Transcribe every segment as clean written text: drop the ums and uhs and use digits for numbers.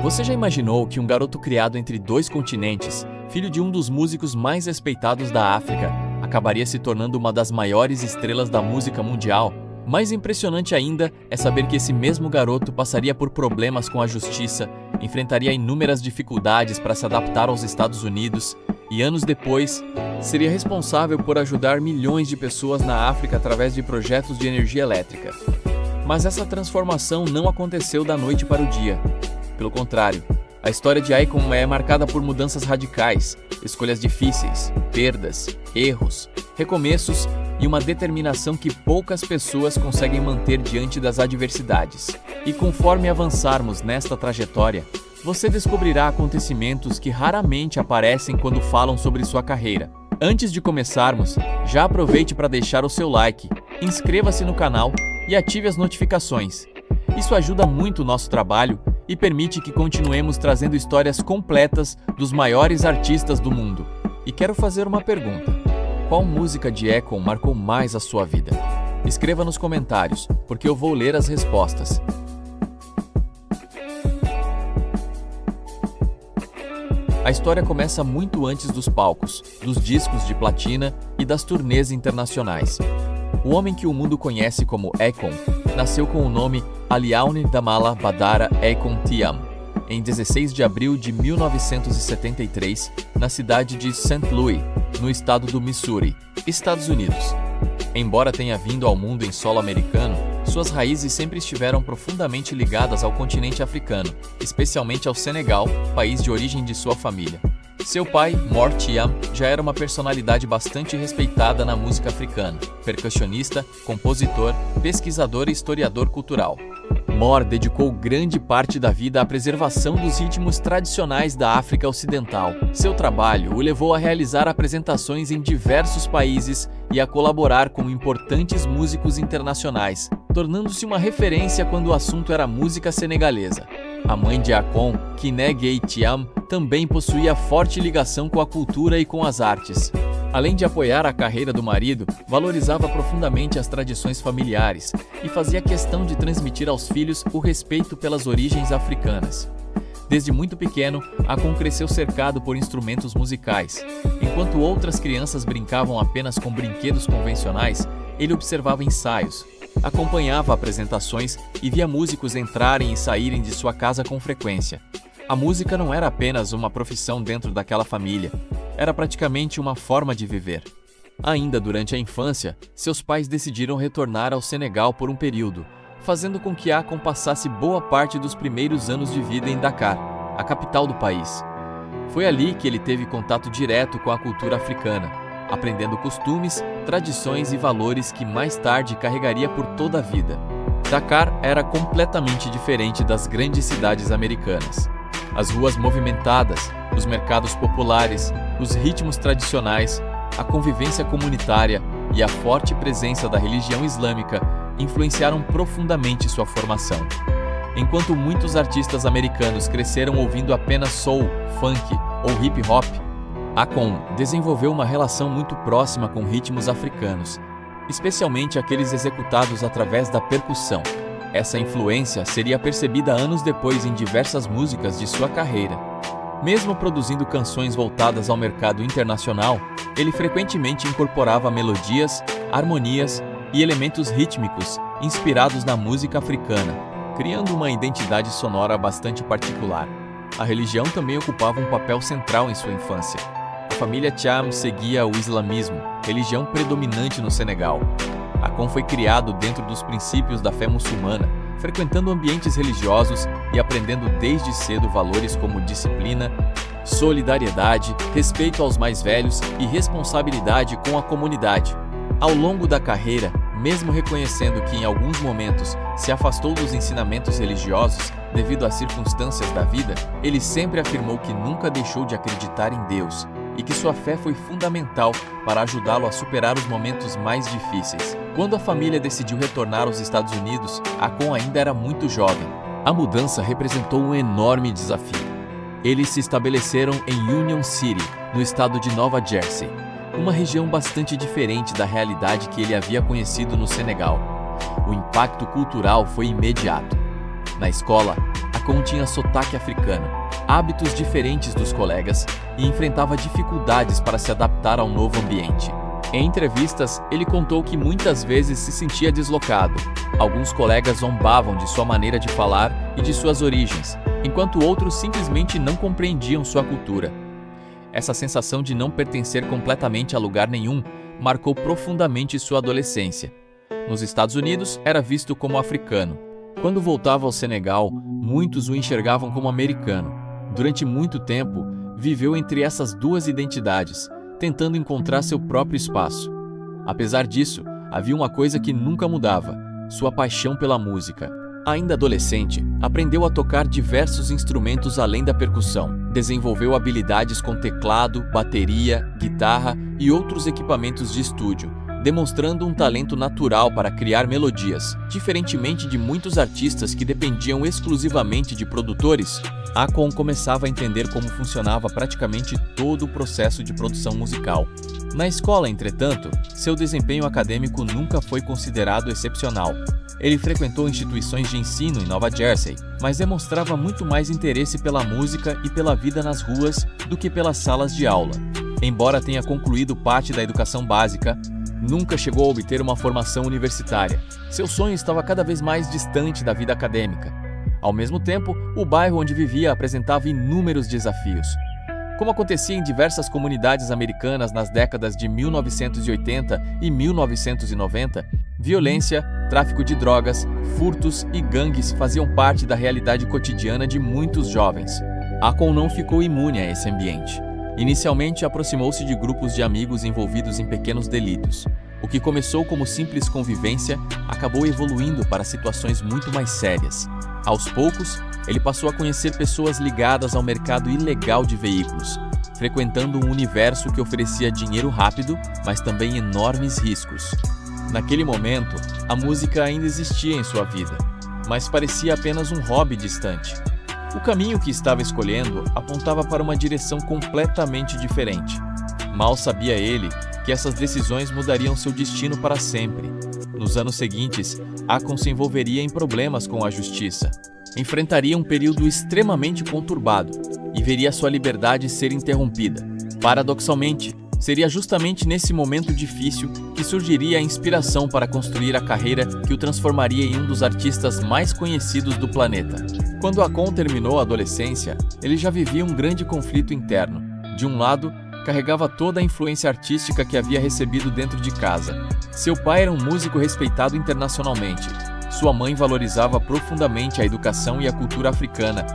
Você já imaginou que um garoto criado entre dois continentes, filho de um dos músicos mais respeitados da África, acabaria se tornando uma das maiores estrelas da música mundial? Mais impressionante ainda é saber que esse mesmo garoto passaria por problemas com a justiça, enfrentaria inúmeras dificuldades para se adaptar aos Estados Unidos e, anos depois, seria responsável por ajudar milhões de pessoas na África através de projetos de energia elétrica. Mas essa transformação não aconteceu da noite para o dia. Pelo contrário, a história de Akon é marcada por mudanças radicais, escolhas difíceis, perdas, erros, recomeços e uma determinação que poucas pessoas conseguem manter diante das adversidades. E conforme avançarmos nesta trajetória, você descobrirá acontecimentos que raramente aparecem quando falam sobre sua carreira. Antes de começarmos, já aproveite para deixar o seu like, inscreva-se no canal e ative as notificações. Isso ajuda muito o nosso trabalho e permite que continuemos trazendo histórias completas dos maiores artistas do mundo. E quero fazer uma pergunta: qual música de Akon marcou mais a sua vida? Escreva nos comentários, porque eu vou ler as respostas. A história começa muito antes dos palcos, dos discos de platina e das turnês internacionais. O homem que o mundo conhece como Akon nasceu com o nome Alioune Damala Badara Akon Thiam, em 16 de abril de 1973, na cidade de St. Louis, no estado do Missouri, Estados Unidos. Embora tenha vindo ao mundo em solo americano, suas raízes sempre estiveram profundamente ligadas ao continente africano, especialmente ao Senegal, país de origem de sua família. Seu pai, Mor Thiam, já era uma personalidade bastante respeitada na música africana, percussionista, compositor, pesquisador e historiador cultural. Mor dedicou grande parte da vida à preservação dos ritmos tradicionais da África Ocidental. Seu trabalho o levou a realizar apresentações em diversos países e a colaborar com importantes músicos internacionais, tornando-se uma referência quando o assunto era música senegalesa. A mãe de Akon, Kiné Gaye Thiam, também possuía forte ligação com a cultura e com as artes. Além de apoiar a carreira do marido, valorizava profundamente as tradições familiares e fazia questão de transmitir aos filhos o respeito pelas origens africanas. Desde muito pequeno, Akon cresceu cercado por instrumentos musicais. Enquanto outras crianças brincavam apenas com brinquedos convencionais, ele observava ensaios, acompanhava apresentações e via músicos entrarem e saírem de sua casa com frequência. A música não era apenas uma profissão dentro daquela família, era praticamente uma forma de viver. Ainda durante a infância, seus pais decidiram retornar ao Senegal por um período, fazendo com que Akon passasse boa parte dos primeiros anos de vida em Dakar, a capital do país. Foi ali que ele teve contato direto com a cultura africana, aprendendo costumes, tradições e valores que mais tarde carregaria por toda a vida. Dakar era completamente diferente das grandes cidades americanas. As ruas movimentadas, os mercados populares, os ritmos tradicionais, a convivência comunitária e a forte presença da religião islâmica influenciaram profundamente sua formação. Enquanto muitos artistas americanos cresceram ouvindo apenas soul, funk ou hip hop, Akon desenvolveu uma relação muito próxima com ritmos africanos, especialmente aqueles executados através da percussão. Essa influência seria percebida anos depois em diversas músicas de sua carreira. Mesmo produzindo canções voltadas ao mercado internacional, ele frequentemente incorporava melodias, harmonias e elementos rítmicos inspirados na música africana, criando uma identidade sonora bastante particular. A religião também ocupava um papel central em sua infância. A família Thiam seguia o islamismo, religião predominante no Senegal. Akon foi criado dentro dos princípios da fé muçulmana, frequentando ambientes religiosos e aprendendo desde cedo valores como disciplina, solidariedade, respeito aos mais velhos e responsabilidade com a comunidade. Ao longo da carreira, mesmo reconhecendo que em alguns momentos se afastou dos ensinamentos religiosos devido às circunstâncias da vida, ele sempre afirmou que nunca deixou de acreditar em Deus e que sua fé foi fundamental para ajudá-lo a superar os momentos mais difíceis. Quando a família decidiu retornar aos Estados Unidos, Akon ainda era muito jovem. A mudança representou um enorme desafio. Eles se estabeleceram em Union City, no estado de Nova Jersey, uma região bastante diferente da realidade que ele havia conhecido no Senegal. O impacto cultural foi imediato. Na escola, Akon tinha sotaque africano, hábitos diferentes dos colegas e enfrentava dificuldades para se adaptar ao novo ambiente. Em entrevistas, ele contou que muitas vezes se sentia deslocado. Alguns colegas zombavam de sua maneira de falar e de suas origens, enquanto outros simplesmente não compreendiam sua cultura. Essa sensação de não pertencer completamente a lugar nenhum marcou profundamente sua adolescência. Nos Estados Unidos, era visto como africano. Quando voltava ao Senegal, muitos o enxergavam como americano. Durante muito tempo, viveu entre essas duas identidades, tentando encontrar seu próprio espaço. Apesar disso, havia uma coisa que nunca mudava: sua paixão pela música. Ainda adolescente, aprendeu a tocar diversos instrumentos além da percussão. Desenvolveu habilidades com teclado, bateria, guitarra e outros equipamentos de estúdio, demonstrando um talento natural para criar melodias. Diferentemente de muitos artistas que dependiam exclusivamente de produtores, Akon começava a entender como funcionava praticamente todo o processo de produção musical. Na escola, entretanto, seu desempenho acadêmico nunca foi considerado excepcional. Ele frequentou instituições de ensino em Nova Jersey, mas demonstrava muito mais interesse pela música e pela vida nas ruas do que pelas salas de aula. Embora tenha concluído parte da educação básica, nunca chegou a obter uma formação universitária. Seu sonho estava cada vez mais distante da vida acadêmica. Ao mesmo tempo, o bairro onde vivia apresentava inúmeros desafios. Como acontecia em diversas comunidades americanas nas décadas de 1980 e 1990, violência, tráfico de drogas, furtos e gangues faziam parte da realidade cotidiana de muitos jovens. Akon não ficou imune a esse ambiente. Inicialmente, aproximou-se de grupos de amigos envolvidos em pequenos delitos. O que começou como simples convivência acabou evoluindo para situações muito mais sérias. Aos poucos, ele passou a conhecer pessoas ligadas ao mercado ilegal de veículos, frequentando um universo que oferecia dinheiro rápido, mas também enormes riscos. Naquele momento, a música ainda existia em sua vida, mas parecia apenas um hobby distante. O caminho que estava escolhendo apontava para uma direção completamente diferente. Mal sabia ele que essas decisões mudariam seu destino para sempre. Nos anos seguintes, Akon se envolveria em problemas com a justiça. Enfrentaria um período extremamente conturbado e veria sua liberdade ser interrompida. Paradoxalmente, seria justamente nesse momento difícil que surgiria a inspiração para construir a carreira que o transformaria em um dos artistas mais conhecidos do planeta. Quando Akon terminou a adolescência, ele já vivia um grande conflito interno. De um lado, carregava toda a influência artística que havia recebido dentro de casa. Seu pai era um músico respeitado internacionalmente. Sua mãe valorizava profundamente a educação e a cultura africana,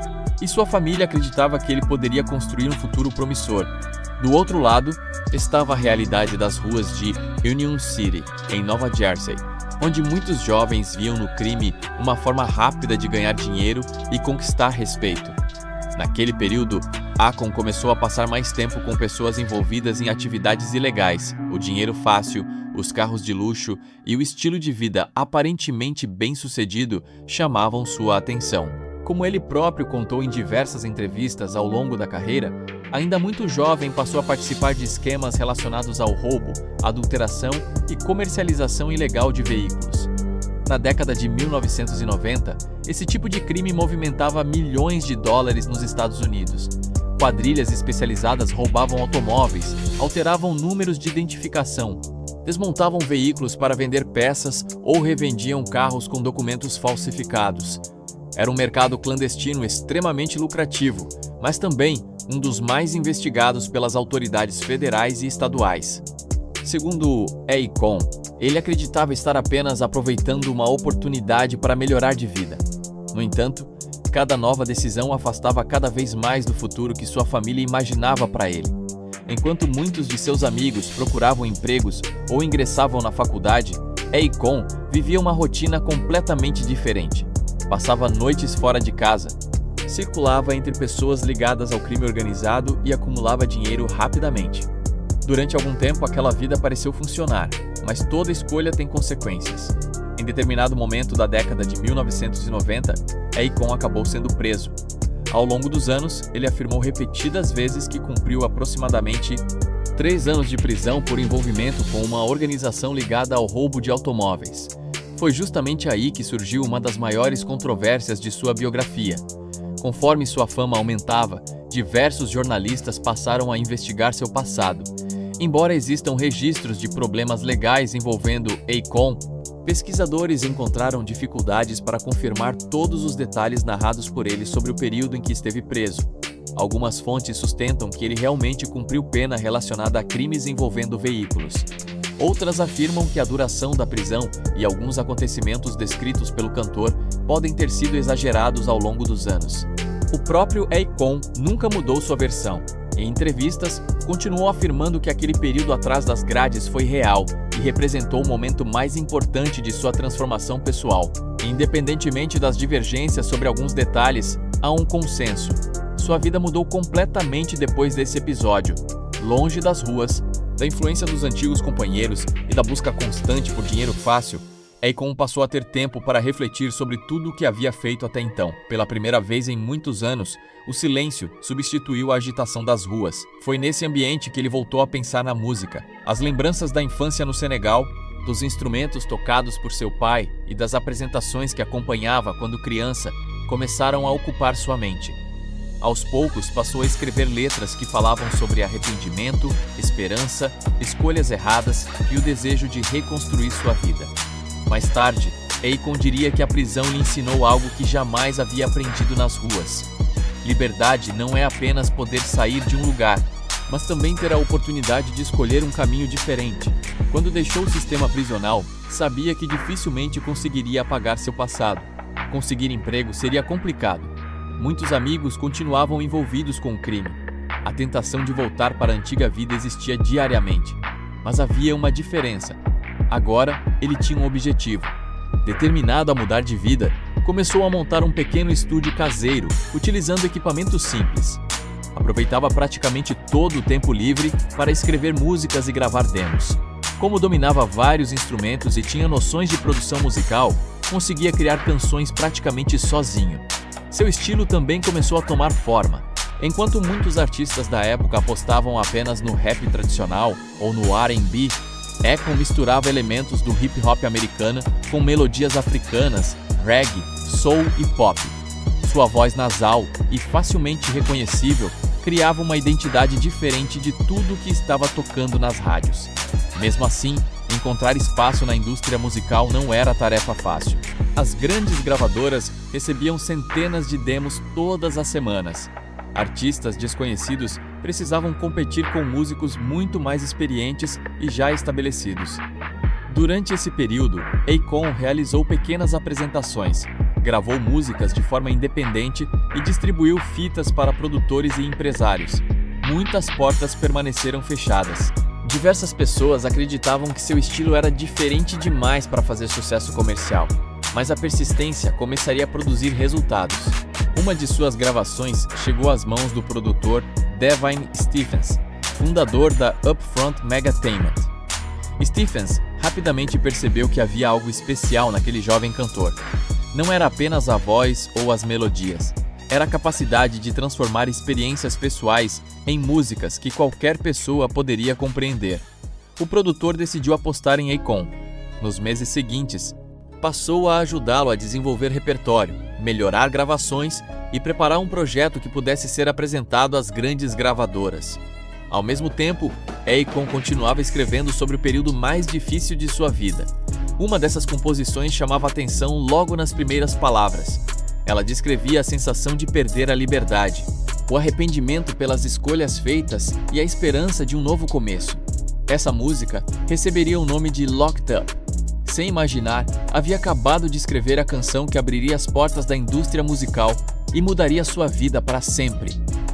e sua família acreditava que ele poderia construir um futuro promissor. Do outro lado, estava a realidade das ruas de Union City, em Nova Jersey, onde muitos jovens viam no crime uma forma rápida de ganhar dinheiro e conquistar respeito. Naquele período, Akon começou a passar mais tempo com pessoas envolvidas em atividades ilegais. O dinheiro fácil, os carros de luxo e o estilo de vida aparentemente bem-sucedido chamavam sua atenção. Como ele próprio contou em diversas entrevistas ao longo da carreira, ainda muito jovem passou a participar de esquemas relacionados ao roubo, adulteração e comercialização ilegal de veículos. Na década de 1990, esse tipo de crime movimentava milhões de dólares nos Estados Unidos. Quadrilhas especializadas roubavam automóveis, alteravam números de identificação, desmontavam veículos para vender peças ou revendiam carros com documentos falsificados. Era um mercado clandestino extremamente lucrativo, mas também um dos mais investigados pelas autoridades federais e estaduais. Segundo Akon, ele acreditava estar apenas aproveitando uma oportunidade para melhorar de vida. No entanto, cada nova decisão afastava cada vez mais do futuro que sua família imaginava para ele. Enquanto muitos de seus amigos procuravam empregos ou ingressavam na faculdade, Akon vivia uma rotina completamente diferente. Passava noites fora de casa, circulava entre pessoas ligadas ao crime organizado e acumulava dinheiro rapidamente. Durante algum tempo, aquela vida pareceu funcionar, mas toda escolha tem consequências. Em determinado momento da década de 1990, Akon acabou sendo preso. Ao longo dos anos, ele afirmou repetidas vezes que cumpriu aproximadamente 3 anos de prisão por envolvimento com uma organização ligada ao roubo de automóveis. Foi justamente aí que surgiu uma das maiores controvérsias de sua biografia. Conforme sua fama aumentava, diversos jornalistas passaram a investigar seu passado. Embora existam registros de problemas legais envolvendo Akon, pesquisadores encontraram dificuldades para confirmar todos os detalhes narrados por ele sobre o período em que esteve preso. Algumas fontes sustentam que ele realmente cumpriu pena relacionada a crimes envolvendo veículos. Outras afirmam que a duração da prisão e alguns acontecimentos descritos pelo cantor podem ter sido exagerados ao longo dos anos. O próprio Akon nunca mudou sua versão. Em entrevistas, continuou afirmando que aquele período atrás das grades foi real e representou o momento mais importante de sua transformação pessoal. Independentemente das divergências sobre alguns detalhes, há um consenso. Sua vida mudou completamente depois desse episódio. Longe das ruas, da influência dos antigos companheiros e da busca constante por dinheiro fácil, Akon passou a ter tempo para refletir sobre tudo o que havia feito até então. Pela primeira vez em muitos anos, o silêncio substituiu a agitação das ruas. Foi nesse ambiente que ele voltou a pensar na música. As lembranças da infância no Senegal, dos instrumentos tocados por seu pai e das apresentações que acompanhava quando criança começaram a ocupar sua mente. Aos poucos, passou a escrever letras que falavam sobre arrependimento, esperança, escolhas erradas e o desejo de reconstruir sua vida. Mais tarde, Akon diria que a prisão lhe ensinou algo que jamais havia aprendido nas ruas. Liberdade não é apenas poder sair de um lugar, mas também ter a oportunidade de escolher um caminho diferente. Quando deixou o sistema prisional, sabia que dificilmente conseguiria apagar seu passado. Conseguir emprego seria complicado. Muitos amigos continuavam envolvidos com o crime. A tentação de voltar para a antiga vida existia diariamente. Mas havia uma diferença. Agora, ele tinha um objetivo. Determinado a mudar de vida, começou a montar um pequeno estúdio caseiro, utilizando equipamentos simples. Aproveitava praticamente todo o tempo livre para escrever músicas e gravar demos. Como dominava vários instrumentos e tinha noções de produção musical, conseguia criar canções praticamente sozinho. Seu estilo também começou a tomar forma. Enquanto muitos artistas da época apostavam apenas no rap tradicional ou no R&B, Akon misturava elementos do hip-hop americano com melodias africanas, reggae, soul e pop. Sua voz nasal e facilmente reconhecível criava uma identidade diferente de tudo que estava tocando nas rádios. Mesmo assim, encontrar espaço na indústria musical não era tarefa fácil. As grandes gravadoras recebiam centenas de demos todas as semanas. Artistas desconhecidos precisavam competir com músicos muito mais experientes e já estabelecidos. Durante esse período, Akon realizou pequenas apresentações, gravou músicas de forma independente e distribuiu fitas para produtores e empresários. Muitas portas permaneceram fechadas. Diversas pessoas acreditavam que seu estilo era diferente demais para fazer sucesso comercial, mas a persistência começaria a produzir resultados. Uma de suas gravações chegou às mãos do produtor Devine Stephens, fundador da Upfront Megatainment. Stephens rapidamente percebeu que havia algo especial naquele jovem cantor. Não era apenas a voz ou as melodias, era a capacidade de transformar experiências pessoais em músicas que qualquer pessoa poderia compreender. O produtor decidiu apostar em Akon. Nos meses seguintes, passou a ajudá-lo a desenvolver repertório, melhorar gravações e preparar um projeto que pudesse ser apresentado às grandes gravadoras. Ao mesmo tempo, Akon continuava escrevendo sobre o período mais difícil de sua vida. Uma dessas composições chamava a atenção logo nas primeiras palavras. Ela descrevia a sensação de perder a liberdade, o arrependimento pelas escolhas feitas e a esperança de um novo começo. Essa música receberia o nome de Locked Up. Sem imaginar, havia acabado de escrever a canção que abriria as portas da indústria musical e mudaria sua vida para sempre.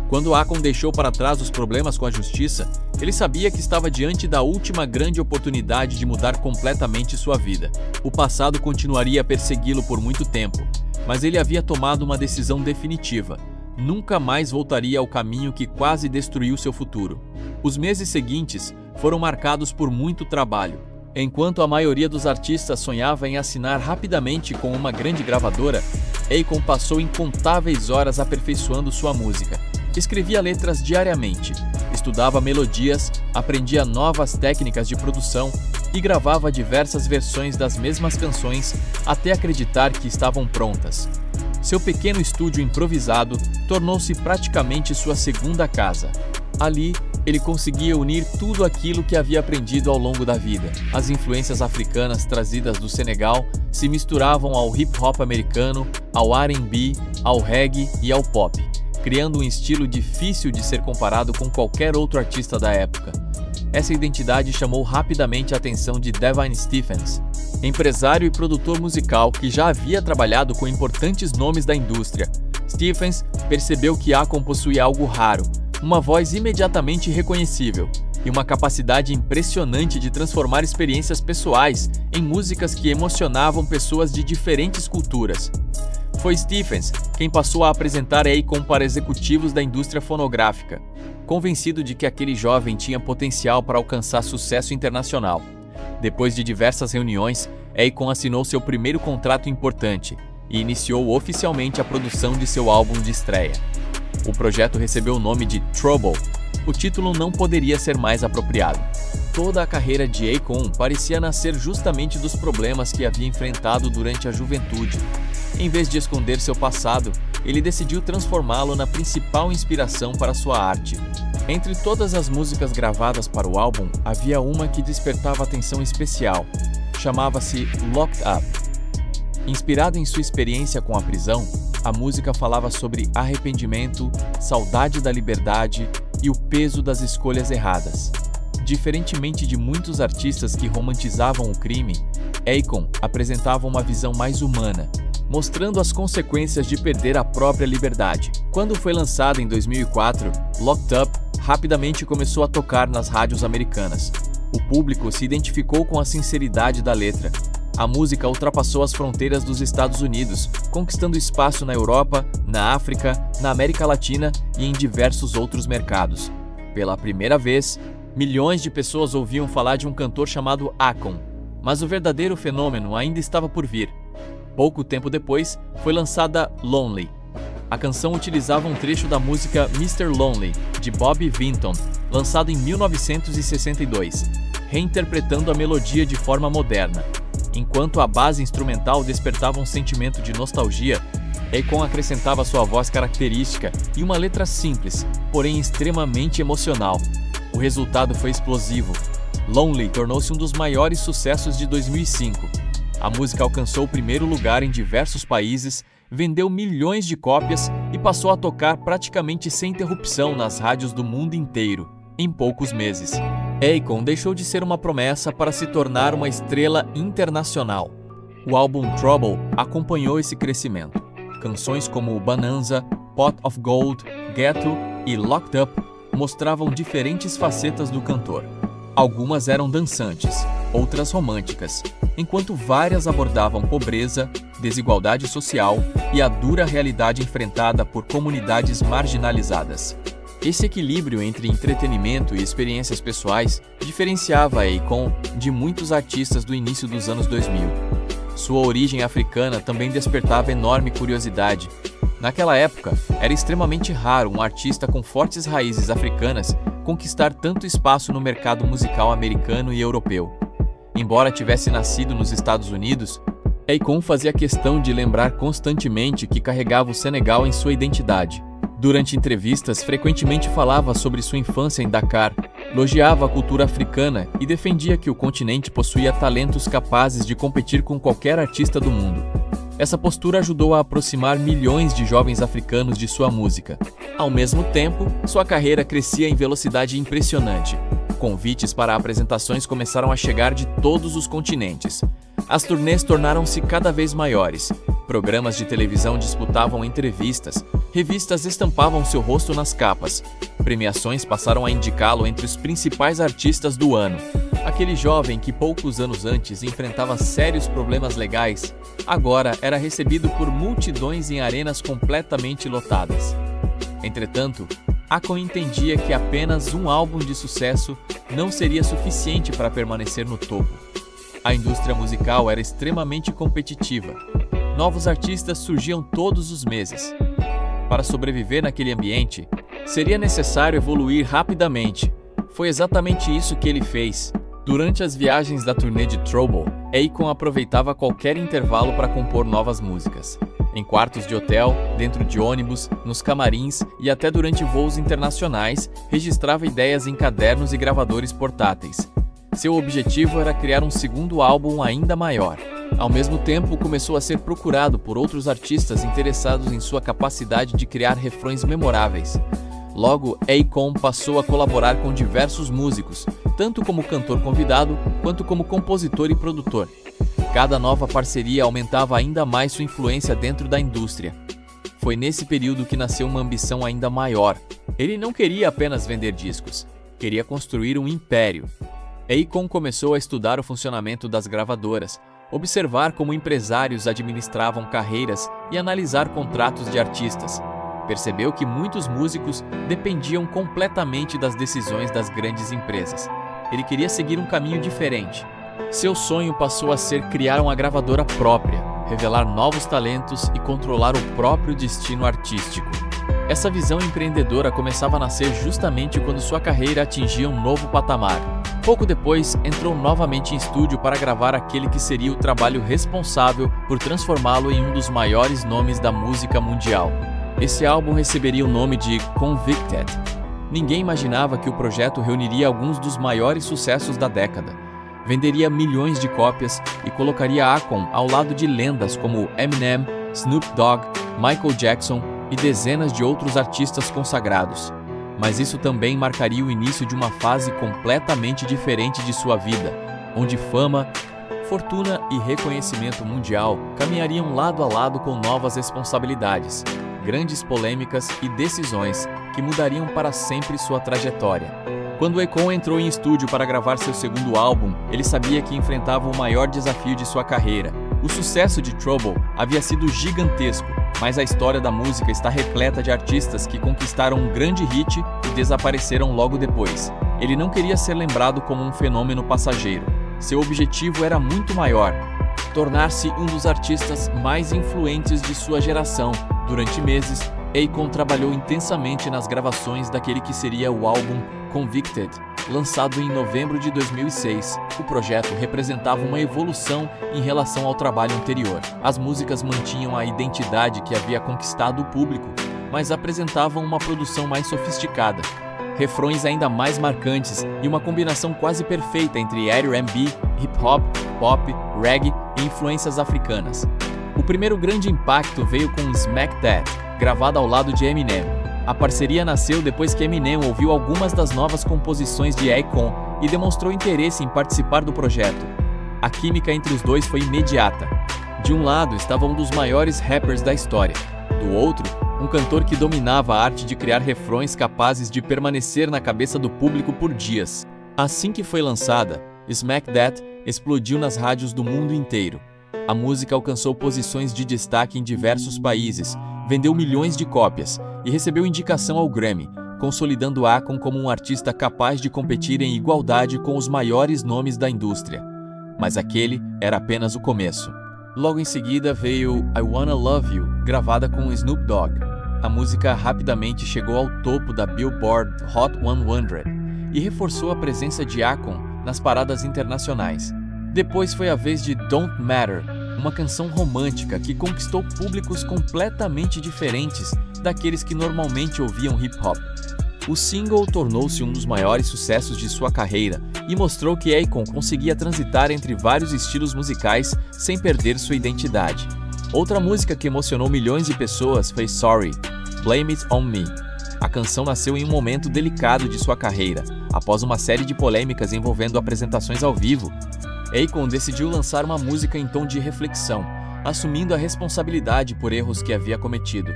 Quando Akon deixou para trás os problemas com a justiça, ele sabia que estava diante da última grande oportunidade de mudar completamente sua vida. O passado continuaria a persegui-lo por muito tempo, mas ele havia tomado uma decisão definitiva. Nunca mais voltaria ao caminho que quase destruiu seu futuro. Os meses seguintes foram marcados por muito trabalho. Enquanto a maioria dos artistas sonhava em assinar rapidamente com uma grande gravadora, Akon passou incontáveis horas aperfeiçoando sua música. Escrevia letras diariamente, estudava melodias, aprendia novas técnicas de produção e gravava diversas versões das mesmas canções até acreditar que estavam prontas. Seu pequeno estúdio improvisado tornou-se praticamente sua segunda casa. Ali, ele conseguia unir tudo aquilo que havia aprendido ao longo da vida. As influências africanas trazidas do Senegal se misturavam ao hip-hop americano, ao R&B, ao reggae e ao pop, criando um estilo difícil de ser comparado com qualquer outro artista da época. Essa identidade chamou rapidamente a atenção de Devin Stephens, empresário e produtor musical que já havia trabalhado com importantes nomes da indústria. Stephens percebeu que Akon possuía algo raro, uma voz imediatamente reconhecível e uma capacidade impressionante de transformar experiências pessoais em músicas que emocionavam pessoas de diferentes culturas. Foi Stephens quem passou a apresentar Akon para executivos da indústria fonográfica, convencido de que aquele jovem tinha potencial para alcançar sucesso internacional. Depois de diversas reuniões, Akon assinou seu primeiro contrato importante e iniciou oficialmente a produção de seu álbum de estreia. O projeto recebeu o nome de Trouble. O título não poderia ser mais apropriado. Toda a carreira de Akon parecia nascer justamente dos problemas que havia enfrentado durante a juventude. Em vez de esconder seu passado, ele decidiu transformá-lo na principal inspiração para sua arte. Entre todas as músicas gravadas para o álbum, havia uma que despertava atenção especial. Chamava-se Locked Up. Inspirado em sua experiência com a prisão, a música falava sobre arrependimento, saudade da liberdade e o peso das escolhas erradas. Diferentemente de muitos artistas que romantizavam o crime, Akon apresentava uma visão mais humana, mostrando as consequências de perder a própria liberdade. Quando foi lançado em 2004, Locked Up rapidamente começou a tocar nas rádios americanas. O público se identificou com a sinceridade da letra. A música ultrapassou as fronteiras dos Estados Unidos, conquistando espaço na Europa, na África, na América Latina e em diversos outros mercados. Pela primeira vez, milhões de pessoas ouviam falar de um cantor chamado Akon, mas o verdadeiro fenômeno ainda estava por vir. Pouco tempo depois, foi lançada Lonely. A canção utilizava um trecho da música Mr. Lonely, de Bobby Vinton, lançado em 1962, reinterpretando a melodia de forma moderna. Enquanto a base instrumental despertava um sentimento de nostalgia, Akon acrescentava sua voz característica e uma letra simples, porém extremamente emocional. O resultado foi explosivo. Lonely tornou-se um dos maiores sucessos de 2005. A música alcançou o primeiro lugar em diversos países, vendeu milhões de cópias e passou a tocar praticamente sem interrupção nas rádios do mundo inteiro, em poucos meses. Akon deixou de ser uma promessa para se tornar uma estrela internacional. O álbum Trouble acompanhou esse crescimento. Canções como Bonanza, Pot of Gold, Ghetto e Locked Up mostravam diferentes facetas do cantor. Algumas eram dançantes, outras românticas, enquanto várias abordavam pobreza, desigualdade social e a dura realidade enfrentada por comunidades marginalizadas. Esse equilíbrio entre entretenimento e experiências pessoais diferenciava Akon de muitos artistas do início dos anos 2000. Sua origem africana também despertava enorme curiosidade. Naquela época, era extremamente raro um artista com fortes raízes africanas conquistar tanto espaço no mercado musical americano e europeu. Embora tivesse nascido nos Estados Unidos, Akon fazia questão de lembrar constantemente que carregava o Senegal em sua identidade. Durante entrevistas, frequentemente falava sobre sua infância em Dakar, elogiava a cultura africana e defendia que o continente possuía talentos capazes de competir com qualquer artista do mundo. Essa postura ajudou a aproximar milhões de jovens africanos de sua música. Ao mesmo tempo, sua carreira crescia em velocidade impressionante. Convites para apresentações começaram a chegar de todos os continentes. As turnês tornaram-se cada vez maiores. Programas de televisão disputavam entrevistas, revistas estampavam seu rosto nas capas. Premiações passaram a indicá-lo entre os principais artistas do ano. Aquele jovem que poucos anos antes enfrentava sérios problemas legais, agora era recebido por multidões em arenas completamente lotadas. Entretanto, Akon entendia que apenas um álbum de sucesso não seria suficiente para permanecer no topo. A indústria musical era extremamente competitiva. Novos artistas surgiam todos os meses. Para sobreviver naquele ambiente, seria necessário evoluir rapidamente. Foi exatamente isso que ele fez. Durante as viagens da turnê de Trouble, Akon aproveitava qualquer intervalo para compor novas músicas. Em quartos de hotel, dentro de ônibus, nos camarins e até durante voos internacionais, registrava ideias em cadernos e gravadores portáteis. Seu objetivo era criar um segundo álbum ainda maior. Ao mesmo tempo, começou a ser procurado por outros artistas interessados em sua capacidade de criar refrões memoráveis. Logo, Akon passou a colaborar com diversos músicos, tanto como cantor convidado, quanto como compositor e produtor. Cada nova parceria aumentava ainda mais sua influência dentro da indústria. Foi nesse período que nasceu uma ambição ainda maior. Ele não queria apenas vender discos, queria construir um império. Akon começou a estudar o funcionamento das gravadoras, observar como empresários administravam carreiras e analisar contratos de artistas. Percebeu que muitos músicos dependiam completamente das decisões das grandes empresas. Ele queria seguir um caminho diferente. Seu sonho passou a ser criar uma gravadora própria, revelar novos talentos e controlar o próprio destino artístico. Essa visão empreendedora começava a nascer justamente quando sua carreira atingia um novo patamar. Pouco depois, entrou novamente em estúdio para gravar aquele que seria o trabalho responsável por transformá-lo em um dos maiores nomes da música mundial. Esse álbum receberia o nome de Convicted. Ninguém imaginava que o projeto reuniria alguns dos maiores sucessos da década. Venderia milhões de cópias e colocaria Akon ao lado de lendas como Eminem, Snoop Dogg, Michael Jackson e dezenas de outros artistas consagrados. Mas isso também marcaria o início de uma fase completamente diferente de sua vida, onde fama, fortuna e reconhecimento mundial caminhariam lado a lado com novas responsabilidades, grandes polêmicas e decisões que mudariam para sempre sua trajetória. Quando Akon entrou em estúdio para gravar seu segundo álbum, ele sabia que enfrentava o maior desafio de sua carreira. O sucesso de Trouble havia sido gigantesco, mas a história da música está repleta de artistas que conquistaram um grande hit e desapareceram logo depois. Ele não queria ser lembrado como um fenômeno passageiro. Seu objetivo era muito maior: tornar-se um dos artistas mais influentes de sua geração. Durante meses, Akon trabalhou intensamente nas gravações daquele que seria o álbum Convicted, lançado em novembro de 2006. O projeto representava uma evolução em relação ao trabalho anterior. As músicas mantinham a identidade que havia conquistado o público, mas apresentavam uma produção mais sofisticada, refrões ainda mais marcantes e uma combinação quase perfeita entre R&B, hip-hop, pop, reggae e influências africanas. O primeiro grande impacto veio com Smack That, gravada ao lado de Eminem. A parceria nasceu depois que Eminem ouviu algumas das novas composições de Akon e demonstrou interesse em participar do projeto. A química entre os dois foi imediata. De um lado estava um dos maiores rappers da história. Do outro, um cantor que dominava a arte de criar refrões capazes de permanecer na cabeça do público por dias. Assim que foi lançada, Smack That explodiu nas rádios do mundo inteiro. A música alcançou posições de destaque em diversos países, vendeu milhões de cópias e recebeu indicação ao Grammy, consolidando Akon como um artista capaz de competir em igualdade com os maiores nomes da indústria. Mas aquele era apenas o começo. Logo em seguida veio I Wanna Love You, gravada com Snoop Dogg. A música rapidamente chegou ao topo da Billboard Hot 100 e reforçou a presença de Akon nas paradas internacionais. Depois foi a vez de Don't Matter, uma canção romântica que conquistou públicos completamente diferentes daqueles que normalmente ouviam hip-hop. O single tornou-se um dos maiores sucessos de sua carreira e mostrou que Akon conseguia transitar entre vários estilos musicais sem perder sua identidade. Outra música que emocionou milhões de pessoas foi Sorry, Blame It On Me. A canção nasceu em um momento delicado de sua carreira, após uma série de polêmicas envolvendo apresentações ao vivo. Akon decidiu lançar uma música em tom de reflexão, assumindo a responsabilidade por erros que havia cometido.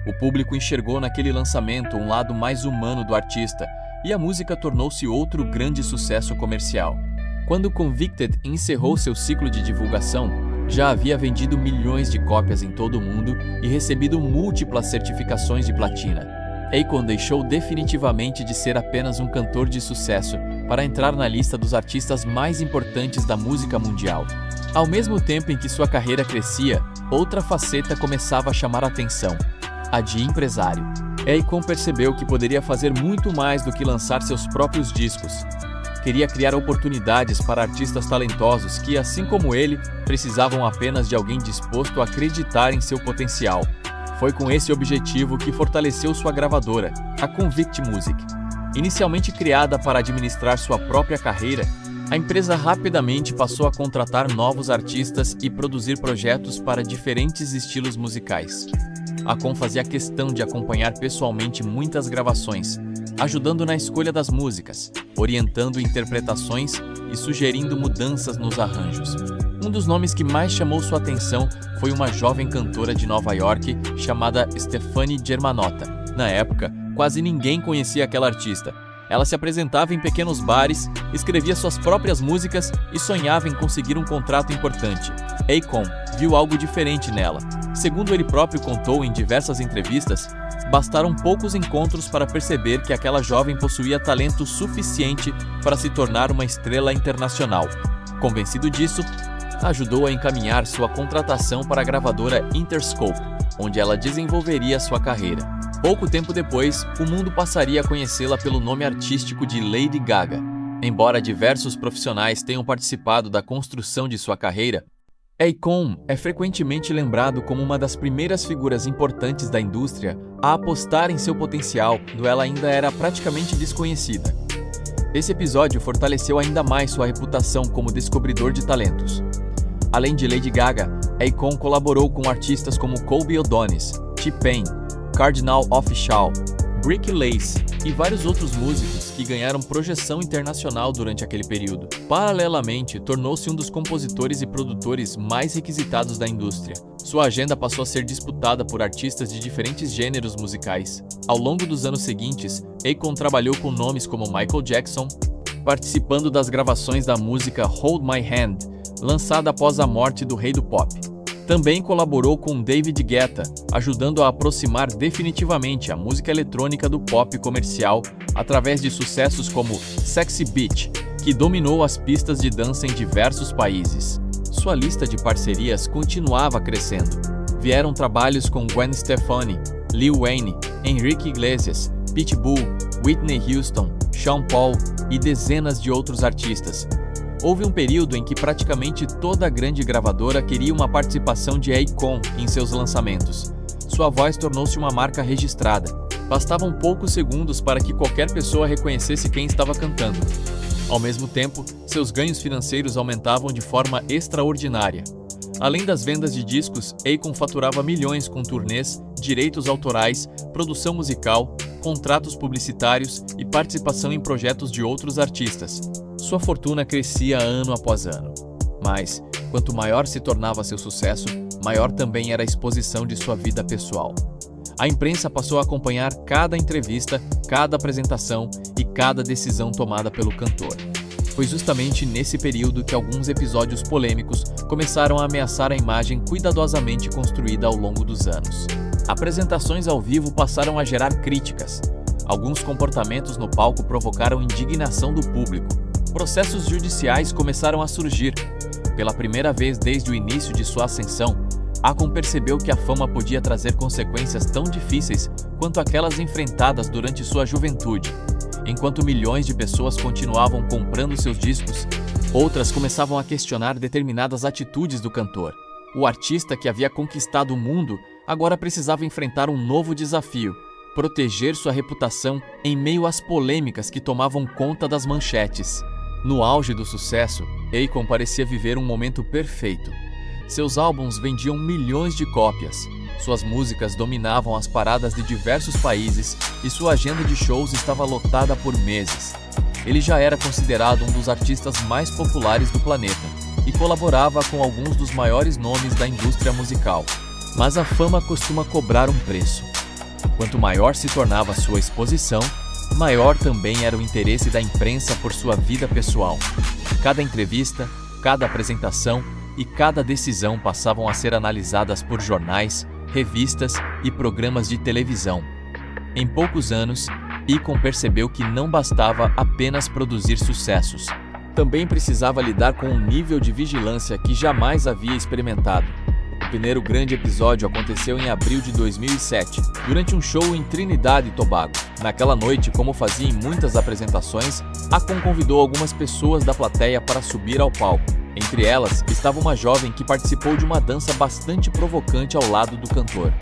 O público enxergou naquele lançamento um lado mais humano do artista, e a música tornou-se outro grande sucesso comercial. Quando Convicted encerrou seu ciclo de divulgação, já havia vendido milhões de cópias em todo o mundo e recebido múltiplas certificações de platina. Akon deixou definitivamente de ser apenas um cantor de sucesso para entrar na lista dos artistas mais importantes da música mundial. Ao mesmo tempo em que sua carreira crescia, outra faceta começava a chamar a atenção: a de empresário. Akon percebeu que poderia fazer muito mais do que lançar seus próprios discos. Queria criar oportunidades para artistas talentosos que, assim como ele, precisavam apenas de alguém disposto a acreditar em seu potencial. Foi com esse objetivo que fortaleceu sua gravadora, a Convict Music. Inicialmente criada para administrar sua própria carreira, a empresa rapidamente passou a contratar novos artistas e produzir projetos para diferentes estilos musicais. A Con fazia questão de acompanhar pessoalmente muitas gravações, ajudando na escolha das músicas, orientando interpretações e sugerindo mudanças nos arranjos. Um dos nomes que mais chamou sua atenção foi uma jovem cantora de Nova York chamada Stefani Germanotta. Na época, quase ninguém conhecia aquela artista. Ela se apresentava em pequenos bares, escrevia suas próprias músicas e sonhava em conseguir um contrato importante. Akon viu algo diferente nela. Segundo ele próprio contou em diversas entrevistas, bastaram poucos encontros para perceber que aquela jovem possuía talento suficiente para se tornar uma estrela internacional. Convencido disso, ajudou a encaminhar sua contratação para a gravadora Interscope, onde ela desenvolveria sua carreira. Pouco tempo depois, o mundo passaria a conhecê-la pelo nome artístico de Lady Gaga. Embora diversos profissionais tenham participado da construção de sua carreira, Akon é frequentemente lembrado como uma das primeiras figuras importantes da indústria a apostar em seu potencial quando ela ainda era praticamente desconhecida. Esse episódio fortaleceu ainda mais sua reputação como descobridor de talentos. Além de Lady Gaga, Akon colaborou com artistas como Colby O'Donis, T-Pain, Cardinal Offishall, Ricky Lace e vários outros músicos que ganharam projeção internacional durante aquele período. Paralelamente, tornou-se um dos compositores e produtores mais requisitados da indústria. Sua agenda passou a ser disputada por artistas de diferentes gêneros musicais. Ao longo dos anos seguintes, Akon trabalhou com nomes como Michael Jackson, participando das gravações da música Hold My Hand, lançada após a morte do rei do pop. Também colaborou com David Guetta, ajudando a aproximar definitivamente a música eletrônica do pop comercial através de sucessos como Sexy Beach, que dominou as pistas de dança em diversos países. Sua lista de parcerias continuava crescendo. Vieram trabalhos com Gwen Stefani, Lil Wayne, Enrique Iglesias, Pitbull, Whitney Houston, Sean Paul e dezenas de outros artistas. Houve um período em que praticamente toda a grande gravadora queria uma participação de Akon em seus lançamentos. Sua voz tornou-se uma marca registrada. Bastavam poucos segundos para que qualquer pessoa reconhecesse quem estava cantando. Ao mesmo tempo, seus ganhos financeiros aumentavam de forma extraordinária. Além das vendas de discos, Akon faturava milhões com turnês, direitos autorais, produção musical, contratos publicitários e participação em projetos de outros artistas. Sua fortuna crescia ano após ano. Mas, quanto maior se tornava seu sucesso, maior também era a exposição de sua vida pessoal. A imprensa passou a acompanhar cada entrevista, cada apresentação e cada decisão tomada pelo cantor. Foi justamente nesse período que alguns episódios polêmicos começaram a ameaçar a imagem cuidadosamente construída ao longo dos anos. Apresentações ao vivo passaram a gerar críticas. Alguns comportamentos no palco provocaram indignação do público. Processos judiciais começaram a surgir. Pela primeira vez desde o início de sua ascensão, Akon percebeu que a fama podia trazer consequências tão difíceis quanto aquelas enfrentadas durante sua juventude. Enquanto milhões de pessoas continuavam comprando seus discos, outras começavam a questionar determinadas atitudes do cantor. O artista que havia conquistado o mundo agora precisava enfrentar um novo desafio: proteger sua reputação em meio às polêmicas que tomavam conta das manchetes. No auge do sucesso, Akon parecia viver um momento perfeito. Seus álbuns vendiam milhões de cópias, suas músicas dominavam as paradas de diversos países e sua agenda de shows estava lotada por meses. Ele já era considerado um dos artistas mais populares do planeta e colaborava com alguns dos maiores nomes da indústria musical. Mas a fama costuma cobrar um preço. Quanto maior se tornava sua exposição, maior também era o interesse da imprensa por sua vida pessoal. Cada entrevista, cada apresentação e cada decisão passavam a ser analisadas por jornais, revistas e programas de televisão. Em poucos anos, Akon percebeu que não bastava apenas produzir sucessos. Também precisava lidar com um nível de vigilância que jamais havia experimentado. primeiro grande episódio aconteceu em abril de 2007, durante um show em Trinidad e Tobago. Naquela noite, como fazia em muitas apresentações, Akon convidou algumas pessoas da plateia para subir ao palco. Entre elas, estava uma jovem que participou de uma dança bastante provocante ao lado do cantor.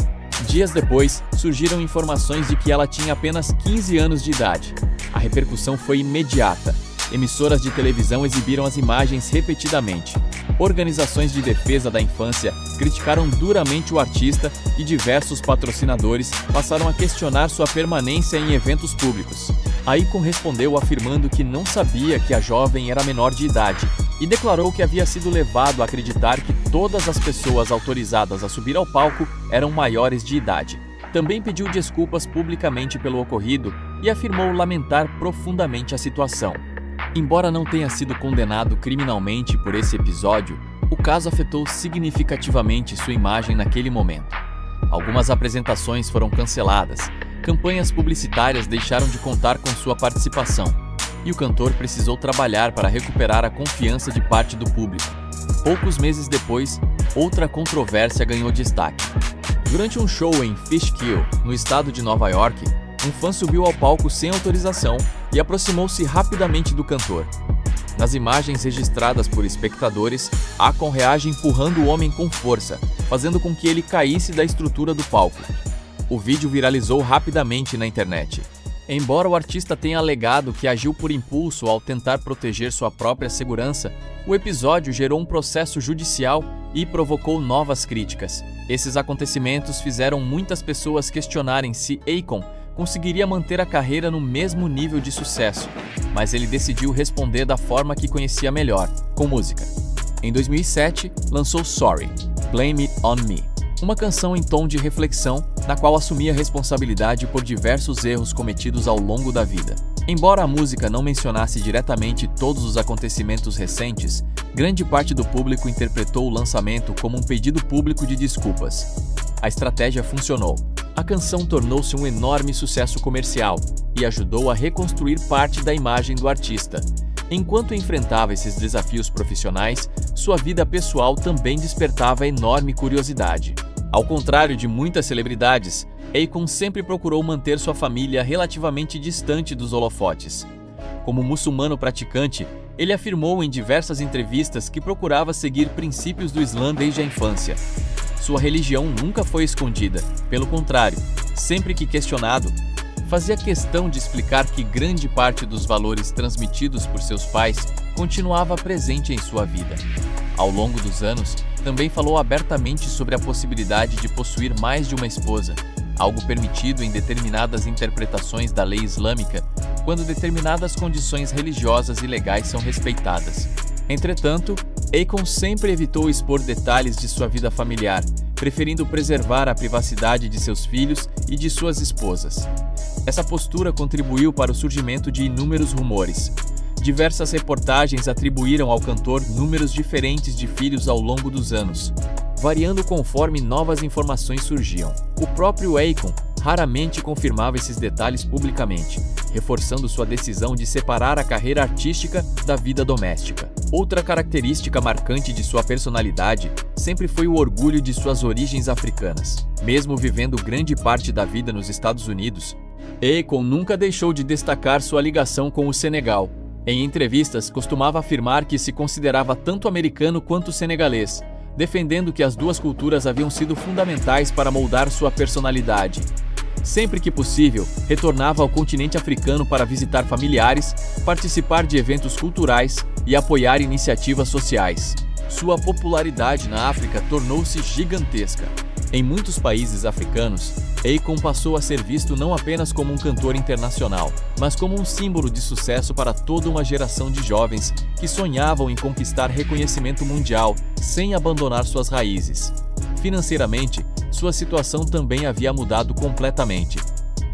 Dias depois, surgiram informações de que ela tinha apenas 15 anos de idade. A repercussão foi imediata. Emissoras de televisão exibiram as imagens repetidamente. Organizações de defesa da infância criticaram duramente o artista e diversos patrocinadores passaram a questionar sua permanência em eventos públicos. Akon respondeu afirmando que não sabia que a jovem era menor de idade e declarou que havia sido levado a acreditar que todas as pessoas autorizadas a subir ao palco eram maiores de idade. Também pediu desculpas publicamente pelo ocorrido e afirmou lamentar profundamente a situação. Embora não tenha sido condenado criminalmente por esse episódio, o caso afetou significativamente sua imagem naquele momento. Algumas apresentações foram canceladas, campanhas publicitárias deixaram de contar com sua participação, e o cantor precisou trabalhar para recuperar a confiança de parte do público. Poucos meses depois, outra controvérsia ganhou destaque. Durante um show em Fishkill, no estado de Nova York, um fã subiu ao palco sem autorização e aproximou-se rapidamente do cantor. Nas imagens registradas por espectadores, Akon reage empurrando o homem com força, fazendo com que ele caísse da estrutura do palco. O vídeo viralizou rapidamente na internet. Embora o artista tenha alegado que agiu por impulso ao tentar proteger sua própria segurança, o episódio gerou um processo judicial e provocou novas críticas. Esses acontecimentos fizeram muitas pessoas questionarem se Akon conseguiria manter a carreira no mesmo nível de sucesso, mas ele decidiu responder da forma que conhecia melhor, com música. Em 2007, lançou Sorry, Blame It On Me, uma canção em tom de reflexão, na qual assumia responsabilidade por diversos erros cometidos ao longo da vida. Embora a música não mencionasse diretamente todos os acontecimentos recentes, grande parte do público interpretou o lançamento como um pedido público de desculpas. A estratégia funcionou. A canção tornou-se um enorme sucesso comercial e ajudou a reconstruir parte da imagem do artista. Enquanto enfrentava esses desafios profissionais, sua vida pessoal também despertava enorme curiosidade. Ao contrário de muitas celebridades, Akon sempre procurou manter sua família relativamente distante dos holofotes. Como muçulmano praticante, ele afirmou em diversas entrevistas que procurava seguir princípios do Islã desde a infância. Sua religião nunca foi escondida, pelo contrário, sempre que questionado, fazia questão de explicar que grande parte dos valores transmitidos por seus pais continuava presente em sua vida. Ao longo dos anos, também falou abertamente sobre a possibilidade de possuir mais de uma esposa, algo permitido em determinadas interpretações da lei islâmica, quando determinadas condições religiosas e legais são respeitadas. Entretanto, Akon sempre evitou expor detalhes de sua vida familiar, preferindo preservar a privacidade de seus filhos e de suas esposas. Essa postura contribuiu para o surgimento de inúmeros rumores. Diversas reportagens atribuíram ao cantor números diferentes de filhos ao longo dos anos, variando conforme novas informações surgiam. O próprio Akon raramente confirmava esses detalhes publicamente, reforçando sua decisão de separar a carreira artística da vida doméstica. Outra característica marcante de sua personalidade sempre foi o orgulho de suas origens africanas. Mesmo vivendo grande parte da vida nos Estados Unidos, Akon nunca deixou de destacar sua ligação com o Senegal. Em entrevistas, costumava afirmar que se considerava tanto americano quanto senegalês, defendendo que as duas culturas haviam sido fundamentais para moldar sua personalidade. Sempre que possível, retornava ao continente africano para visitar familiares, participar de eventos culturais e apoiar iniciativas sociais. Sua popularidade na África tornou-se gigantesca. Em muitos países africanos, Akon passou a ser visto não apenas como um cantor internacional, mas como um símbolo de sucesso para toda uma geração de jovens que sonhavam em conquistar reconhecimento mundial sem abandonar suas raízes. Financeiramente, sua situação também havia mudado completamente.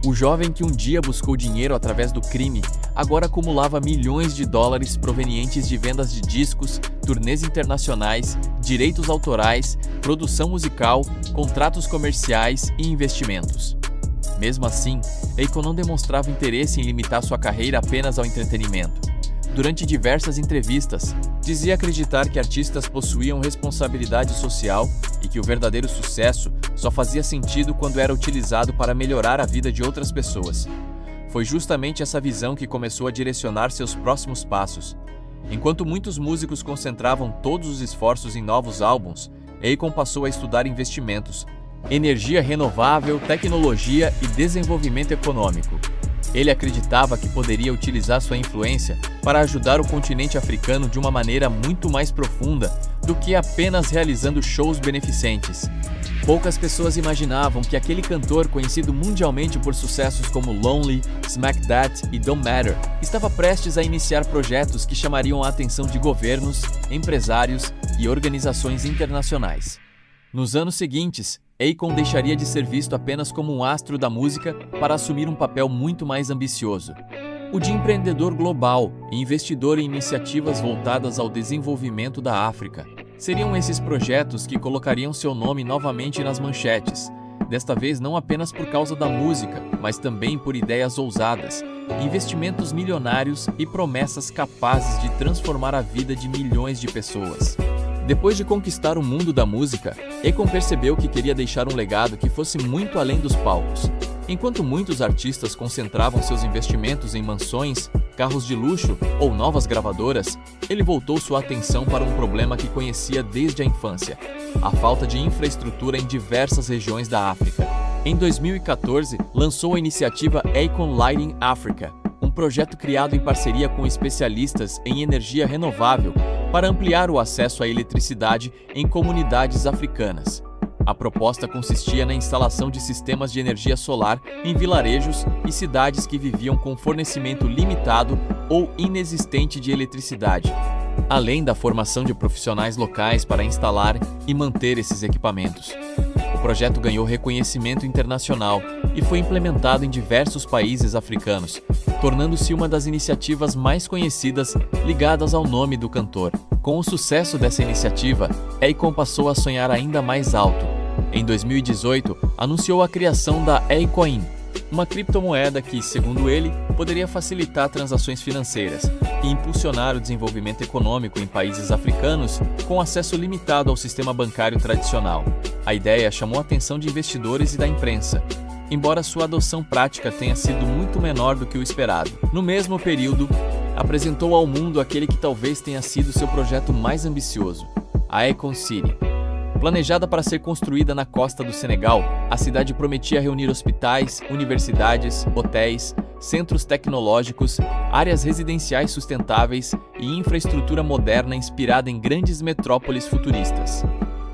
O jovem que um dia buscou dinheiro através do crime, agora acumulava milhões de dólares provenientes de vendas de discos, turnês internacionais, direitos autorais, produção musical, contratos comerciais e investimentos. Mesmo assim, Akon não demonstrava interesse em limitar sua carreira apenas ao entretenimento. Durante diversas entrevistas, dizia acreditar que artistas possuíam responsabilidade social e que o verdadeiro sucesso só fazia sentido quando era utilizado para melhorar a vida de outras pessoas. Foi justamente essa visão que começou a direcionar seus próximos passos. Enquanto muitos músicos concentravam todos os esforços em novos álbuns, Akon passou a estudar investimentos, energia renovável, tecnologia e desenvolvimento econômico. Ele acreditava que poderia utilizar sua influência para ajudar o continente africano de uma maneira muito mais profunda do que apenas realizando shows beneficentes. Poucas pessoas imaginavam que aquele cantor, conhecido mundialmente por sucessos como Lonely, Smack That e Don't Matter, estava prestes a iniciar projetos que chamariam a atenção de governos, empresários e organizações internacionais. Nos anos seguintes, Akon deixaria de ser visto apenas como um astro da música para assumir um papel muito mais ambicioso: o de empreendedor global e investidor em iniciativas voltadas ao desenvolvimento da África. Seriam esses projetos que colocariam seu nome novamente nas manchetes, desta vez não apenas por causa da música, mas também por ideias ousadas, investimentos milionários e promessas capazes de transformar a vida de milhões de pessoas. Depois de conquistar o mundo da música, Akon percebeu que queria deixar um legado que fosse muito além dos palcos. Enquanto muitos artistas concentravam seus investimentos em mansões, carros de luxo ou novas gravadoras, ele voltou sua atenção para um problema que conhecia desde a infância: a falta de infraestrutura em diversas regiões da África. Em 2014, lançou a iniciativa Akon Lighting Africa, um projeto criado em parceria com especialistas em energia renovável para ampliar o acesso à eletricidade em comunidades africanas. A proposta consistia na instalação de sistemas de energia solar em vilarejos e cidades que viviam com fornecimento limitado ou inexistente de eletricidade, além da formação de profissionais locais para instalar e manter esses equipamentos. O projeto ganhou reconhecimento internacional e foi implementado em diversos países africanos, tornando-se uma das iniciativas mais conhecidas ligadas ao nome do cantor. Com o sucesso dessa iniciativa, Akon passou a sonhar ainda mais alto. Em 2018, anunciou a criação da Akoin, uma criptomoeda que, segundo ele, poderia facilitar transações financeiras e impulsionar o desenvolvimento econômico em países africanos com acesso limitado ao sistema bancário tradicional. A ideia chamou a atenção de investidores e da imprensa, embora sua adoção prática tenha sido muito menor do que o esperado. No mesmo período, apresentou ao mundo aquele que talvez tenha sido seu projeto mais ambicioso, a Akon City. Planejada para ser construída na costa do Senegal, a cidade prometia reunir hospitais, universidades, hotéis, centros tecnológicos, áreas residenciais sustentáveis e infraestrutura moderna inspirada em grandes metrópoles futuristas.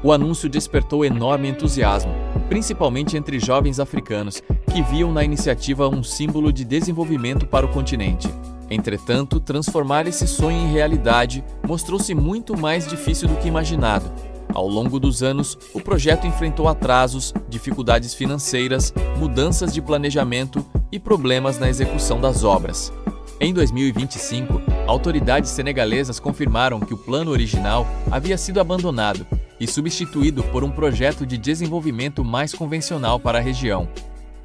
O anúncio despertou enorme entusiasmo, principalmente entre jovens africanos, que viam na iniciativa um símbolo de desenvolvimento para o continente. Entretanto, transformar esse sonho em realidade mostrou-se muito mais difícil do que imaginado. Ao longo dos anos, o projeto enfrentou atrasos, dificuldades financeiras, mudanças de planejamento e problemas na execução das obras. Em 2025, autoridades senegalesas confirmaram que o plano original havia sido abandonado e substituído por um projeto de desenvolvimento mais convencional para a região.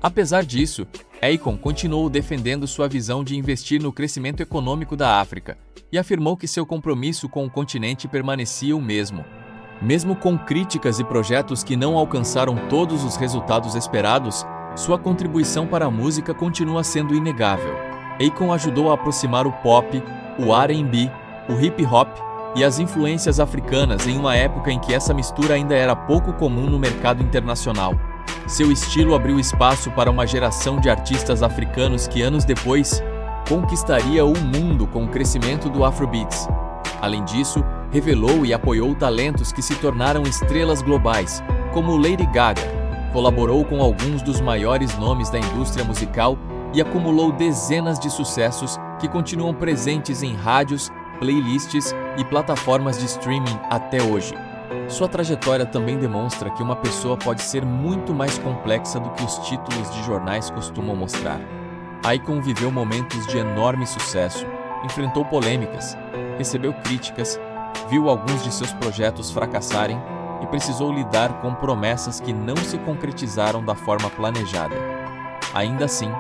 Apesar disso, Akon continuou defendendo sua visão de investir no crescimento econômico da África e afirmou que seu compromisso com o continente permanecia o mesmo. Mesmo com críticas e projetos que não alcançaram todos os resultados esperados, sua contribuição para a música continua sendo inegável. Akon ajudou a aproximar o pop, o R&B, o hip-hop e as influências africanas em uma época em que essa mistura ainda era pouco comum no mercado internacional. Seu estilo abriu espaço para uma geração de artistas africanos que, anos depois, conquistaria o mundo com o crescimento do Afrobeats. Além disso, revelou e apoiou talentos que se tornaram estrelas globais, como Lady Gaga, colaborou com alguns dos maiores nomes da indústria musical e acumulou dezenas de sucessos que continuam presentes em rádios, playlists e plataformas de streaming até hoje. Sua trajetória também demonstra que uma pessoa pode ser muito mais complexa do que os títulos de jornais costumam mostrar. Akon viveu momentos de enorme sucesso, enfrentou polêmicas, recebeu críticas, viu alguns de seus projetos fracassarem e precisou lidar com promessas que não se concretizaram da forma planejada. Ainda assim,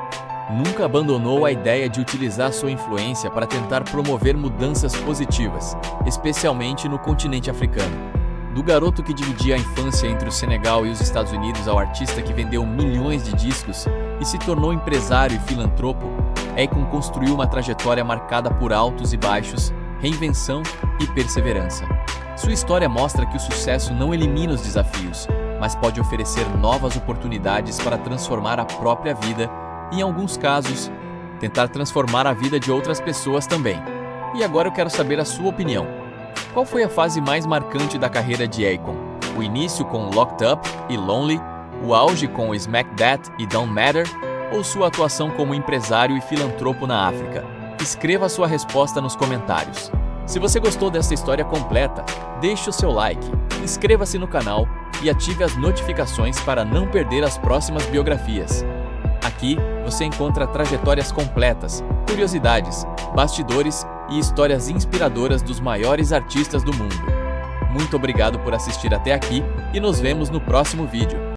nunca abandonou a ideia de utilizar sua influência para tentar promover mudanças positivas, especialmente no continente africano. Do garoto que dividia a infância entre o Senegal e os Estados Unidos ao artista que vendeu milhões de discos e se tornou empresário e filantropo, Akon construiu uma trajetória marcada por altos e baixos, reinvenção e perseverança. Sua história mostra que o sucesso não elimina os desafios, mas pode oferecer novas oportunidades para transformar a própria vida e, em alguns casos, tentar transformar a vida de outras pessoas também. E agora eu quero saber a sua opinião. Qual foi a fase mais marcante da carreira de Akon? O início com Locked Up e Lonely, o auge com Smack That e Don't Matter, ou sua atuação como empresário e filantropo na África? Escreva sua resposta nos comentários. Se você gostou dessa história completa, deixe o seu like, inscreva-se no canal e ative as notificações para não perder as próximas biografias. Aqui você encontra trajetórias completas, curiosidades, bastidores e histórias inspiradoras dos maiores artistas do mundo. Muito obrigado por assistir até aqui e nos vemos no próximo vídeo.